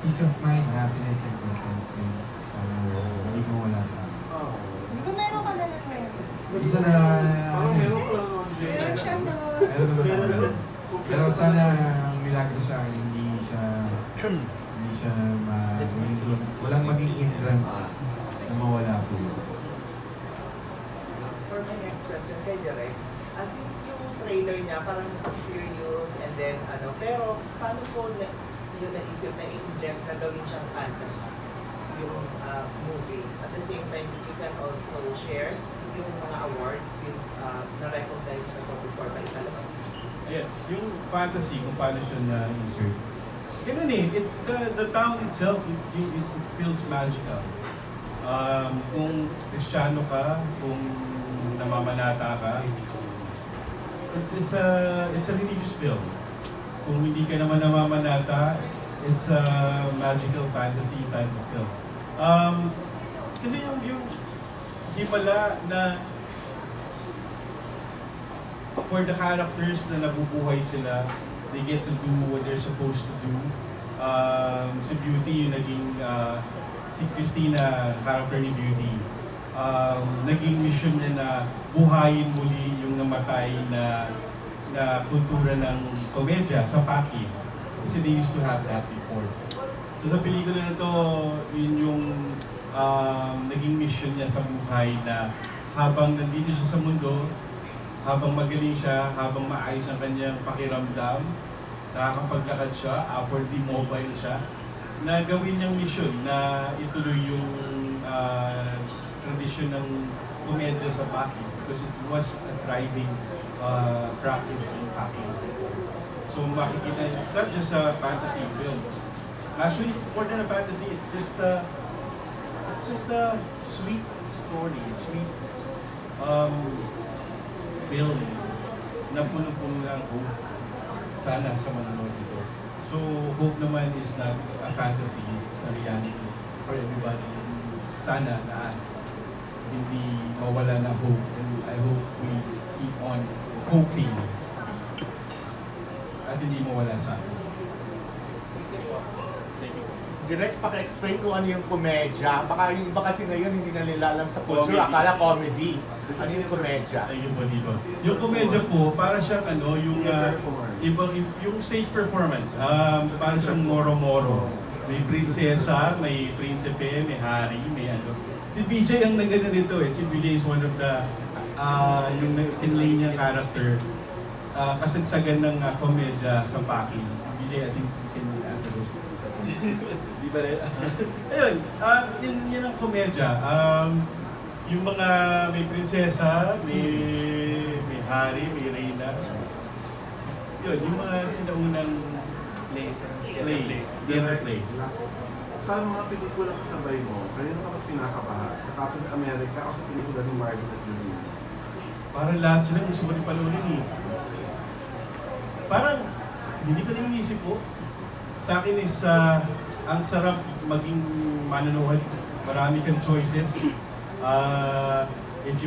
peace of mind, happiness, and contentment. Sana hindi mo wala sa akin. Di ba meron ka na lang ngayon? Isa na, Meron ka lang naman, Jay. Meron siya na. meron naman ako. Pero sana ang milagro sa akin, hindi siya walang maging hindrance na mawala po yun. For my next question kay Derek, since yung trailer niya parang serious and then pero paano po yun naisip na i-inject na gawin siyang fantasy yung movie? At the same time, you can also share yung mga awards since na-recognize na ito before pa italabas. Yes, yung fantasy, kung paano siya na-insert. Ganun eh, the town itself, it feels magical. Kung Kristiyano ka, kung namamanata ka, it's a religious film. Kung hindi ka naman namamanata, it's a magical fantasy type of film. Kasi yung di pala na for the characters na nabubuhay sila, they get to do what they're supposed to do. Si Beauty, yung naging si Christina, character ni Beauty, naging mission niya na buhayin muli yung namatay na kultura ng komedya sa Paki. Kasi they used to have that before. So sa pelikula na to, yun yung naging mission niya sa buhay na habang nandito siya sa mundo, habang magaling siya, habang maayos ang kanyang pakiramdam, nakakapaglakad siya, upwardly mobile siya, na gawin niyang mission na ituloy yung tradition ng komedya sa Paki because it was a thriving practice in Paki. So makikita, it's not just a fantasy film. Actually, it's more than a fantasy, it's just a sweet story, sweet film na puno-puno ng hope sana sa manonood dito. So, hope naman is not a fantasy, it's a reality for everybody. Sana na hindi mawala na hope, and I hope we keep on hoping at hindi mawala sa atin. Direct paka-explain kung ano yung komedya. Baka yung iba kasi ngayon hindi na nila alam sa culture, Comedy. akala comedy. Ano yung komedya? Ayun po dito. Yung komedya po, para siyang yung ibang yung stage performance. Para siyang moro-moro. May prinsesa, may prinsipe, may hari, may ano. Si BJ ang nagana nito eh. Si BJ is one of the yung kinlay niyang character. Kasagsagan ng komedya sa Paki. BJ, I think you can answer this. Di ba rin? Ayun, yun ang komedya. Yung mga may prinsesa, may hari, may reyna. Yun, yung mga sinaunang play. Sa mga pelikula kasabay mo, kanino ka mas pinakabahan? Sa Captain America o sa pelikula ni Marvel at Julie? Parang lahat sila gusto ko rin panunin eh. Parang, hindi ko na inisip po. Sa akin is, ang sarap maging manonood. Marami kang choices. If you